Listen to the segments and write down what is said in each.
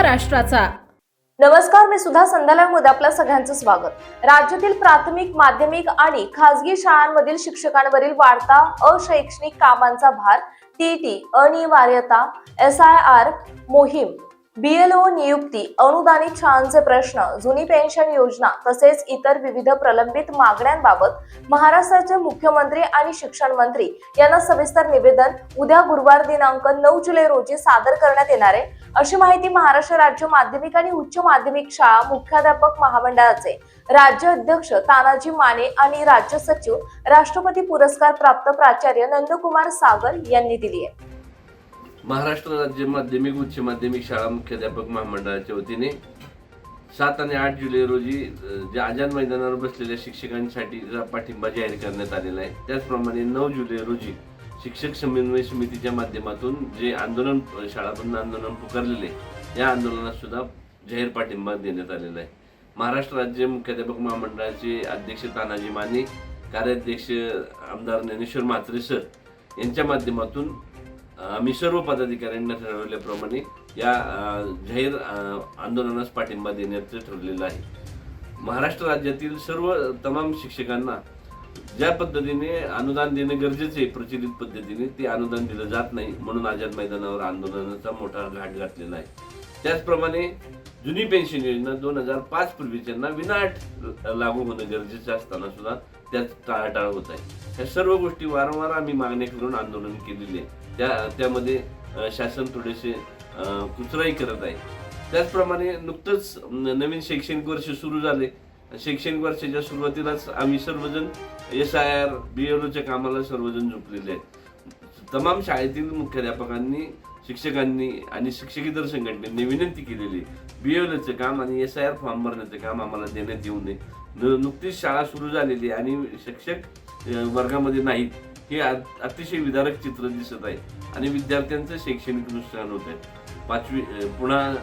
महाराष्ट्राचा। नमस्कार, मी सुधा संध्यामध्ये आपल्या सगळ्यांचं स्वागत। राज्यातील प्राथमिक, माध्यमिक आणि खासगी शाळांमधील शिक्षकांवरील वाढता अशैक्षणिक कामांचा भार, टीटी, अनिवार्यता, SIR मोहीम, BLO नियुक्ती, अनुदानित शाळांचे प्रश्न, जुनी पेन्शन योजना तसेच इतर विविध प्रलंबित मागण्यांबाबत महाराष्ट्राचे मुख्यमंत्री आणि शिक्षण मंत्री यांना सविस्तर निवेदन उद्या गुरुवार दिनांक 9 जुलै रोजी सादर करण्यात येणार आहे, अशी माहिती महाराष्ट्र राज्य माध्यमिक आणि उच्च माध्यमिक शाळा मुख्याध्यापक महामंडळाचे राज्य अध्यक्ष तानाजी माने आणि राज्य सचिव, राष्ट्रपती पुरस्कार प्राप्त प्राचार्य नंदकुमार सागर यांनी दिली आहे। महाराष्ट्र राज्य माध्यमिक उच्च माध्यमिक शाळा मुख्याध्यापक महामंडळाच्या वतीने 7 आणि 8 जुलै रोजी ज्या आझाद मैदानावर बसलेल्या शिक्षकांसाठी पाठिंबा जाहीर करण्यात आलेला आहे, त्याचप्रमाणे 9 जुलै रोजी शिक्षक समन्वय समितीच्या माध्यमातून जे आंदोलन, शाळा बंद आंदोलन पुकारलेले, या आंदोलनात सुद्धा जाहीर पाठिंबा देण्यात आलेला आहे। महाराष्ट्र राज्य मुख्याध्यापक महामंडळाचे अध्यक्ष तानाजी माने, कार्याध्यक्ष आमदार ज्ञानेश्वर म्हात्रे सर यांच्या माध्यमातून आम्ही सर्व पदाधिकाऱ्यांना ठरवल्याप्रमाणे या जाहीर आंदोलनास पाठिंबा देण्याचं ठरलेलं आहे। महाराष्ट्र राज्यातील सर्व तमाम शिक्षकांना ज्या पद्धतीने अनुदान देणं गरजेचे आहे, प्रचलित पद्धतीने ते अनुदान दिलं जात नाही, म्हणून आझाद मैदानावर आंदोलनाचा मोठा घाट घातलेला आहे। त्याचप्रमाणे जुनी पेन्शन योजना 2005 पूर्वीच्यांना विनाअट लागू होणं गरजेचं असताना सुद्धा त्यात टाळाटाळ होत आहे। ह्या सर्व गोष्टी वारंवार आम्ही मागणी करून आंदोलन केलेले आहे, त्यामध्ये शासन थोडेसे कुचराई करत आहे। त्याचप्रमाणे नुकतंच नवीन शैक्षणिक वर्ष सुरू झाले, शैक्षणिक वर्षाच्या सुरुवातीलाच आम्ही सर्वजण SIR BLOच्या कामाला सर्वजण झुकलेले आहेत। तमाम शाळेतील मुख्याध्यापकांनी, शिक्षकांनी आणि शिक्षकेतर संघटनेने विनंती केलेली, BLOचं काम आणि SIR फॉर्म भरण्याचं काम आम्हाला देण्यात येऊ नये। नुकतीच शाळा सुरू झालेली आणि शिक्षक वर्गामध्ये नाहीत, हे अतिशय विदारक चित्र दिसत आहे आणि विद्यार्थ्यांचं शैक्षणिक नुकसान होत आहे। 5वी पुन्हा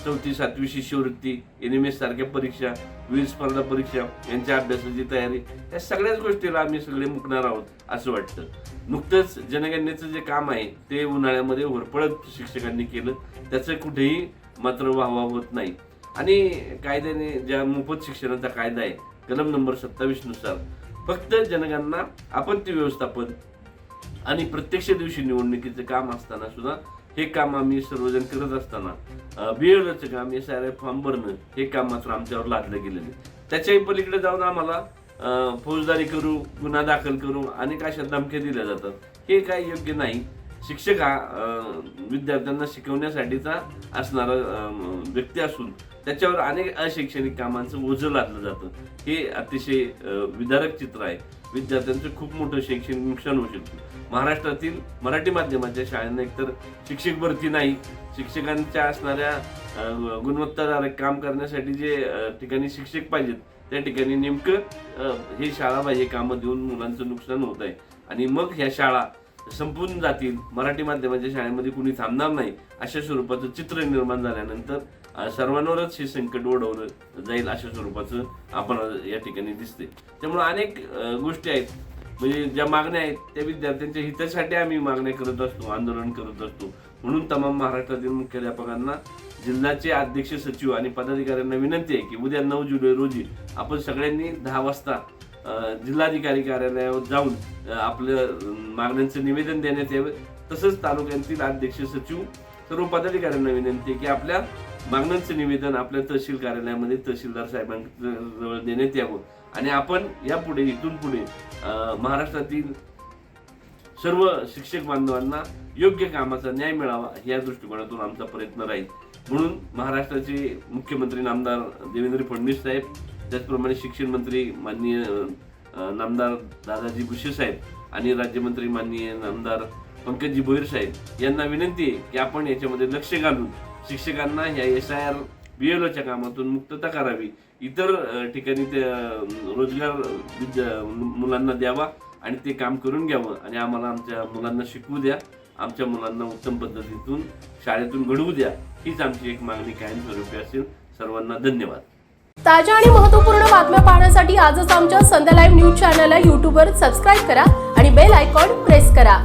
4थी 7वी शिष्यवृत्ती, NMS सारख्या परीक्षा, वीर स्पर्धा परीक्षा यांच्या अभ्यासाची तयारी, या सगळ्याच गोष्टीला आम्ही सगळे मुकणार आहोत असं वाटतं। नुकतंच जनगणनेचं जे काम आहे ते उन्हाळ्यामध्ये होरपळत शिक्षकांनी केलं, त्याचं कुठेही मात्र वाहवा होत नाही। आणि कायद्याने ज्या मोफत शिक्षणाचा कायदा आहे, कलम नंबर 27 नुसार फक्त जनगणना, आपत्ती व्यवस्थापन आणि प्रत्यक्ष दिवशी निवडणुकीचं काम असताना सुद्धा हे काम आम्ही सर्वजण करत असताना BLOचं काम, SIR फॉर्म भरणं हे काम मात्र आमच्यावर लादलं गेलेलं। त्याच्याही पलीकडे जाऊन आम्हाला फौजदारी करू, गुन्हा दाखल करू, अनेक अशा धमक्या दिल्या जातात, हे काय योग्य नाही। शिक्षक हा विद्यार्थ्यांना शिकवण्यासाठीचा असणारा व्यक्ती असून त्याच्यावर अनेक अशैक्षणिक कामांचं ओझं लादलं जातं, हे अतिशय विदारक चित्र आहे। विद्यार्थ्यांचं खूप मोठं शैक्षणिक नुकसान होऊ शकतं। महाराष्ट्रातील मराठी माध्यमाच्या शाळांना एकतर शिक्षक भरती नाही, शिक्षकांच्या असणाऱ्या गुणवत्ताधारक काम करण्यासाठी जे ठिकाणी शिक्षक पाहिजेत त्या ठिकाणी नेमकं हे शाळाबाह्य कामं देऊन मुलांचं नुकसान होत आहे आणि मग ह्या शाळा संपून जातील, मराठी माध्यमाच्या शाळेमध्ये कुणी थांबणार नाही, अशा स्वरूपाचं चित्र निर्माण झाल्यानंतर सर्वांवरच हे संकट ओढवलं जाईल अशा स्वरूपाचं आपण या ठिकाणी दिसते। त्यामुळे अनेक गोष्टी आहेत, म्हणजे ज्या मागण्या आहेत त्या विद्यार्थ्यांच्या हितासाठी आम्ही मागण्या करत असतो, आंदोलन करत असतो। म्हणून तमाम महाराष्ट्रातील मुख्याध्यापकांना, जिल्ह्याचे अध्यक्ष, सचिव आणि पदाधिकाऱ्यांना विनंती आहे की उद्या 9 जुलै रोजी आपण सगळ्यांनी 10 वाजता जिल्हाधिकारी कार्यालयावर जाऊन आपल्या मागण्यांचं निवेदन देण्यात यावं। तसंच तालुक्यातील अध्यक्ष, सचिव, सर्व पदाधिकाऱ्यांना विनंती आहे की आपल्या मागण्यांचं निवेदन आपल्या तहसील कार्यालयामध्ये तहसीलदार साहेबांजवळ देण्यात यावं आणि आपण यापुढे, इथून पुढे महाराष्ट्रातील सर्व शिक्षक बांधवांना योग्य कामाचा न्याय मिळावा या दृष्टिकोनातून आमचा प्रयत्न राहील। म्हणून महाराष्ट्राचे मुख्यमंत्री नामदार देवेंद्र फडणवीस साहेब, त्याचप्रमाणे शिक्षण मंत्री माननीय नामदार दादाजी भुसे साहेब आणि राज्यमंत्री माननीय नामदार पंकजी भोईर साहेब यांना विनंती आहे की आपण याच्यामध्ये लक्ष घालून शिक्षकांना ह्या SIR BLOच्या कामातून मुक्तता करावी, इतर ठिकाणी ते रोजगार मुलांना द्यावा आणि ते काम करून घ्यावं आणि आम्हाला आमच्या मुलांना शिकवू द्या, आमच्या मुलांना उत्तम पद्धतीतून शाळेतून घडवू द्या, हीच आमची एक मागणी कायमस्वरूपी असेल। सर्वांना धन्यवाद। ताज्या आणि महत्त्वपूर्ण बातम्या पाहण्यासाठी आजच आमच्या संध्या लाईव्ह न्यूज चॅनलला YouTubeवर सबस्क्राईब करा आणि बेल आयकॉन प्रेस करा।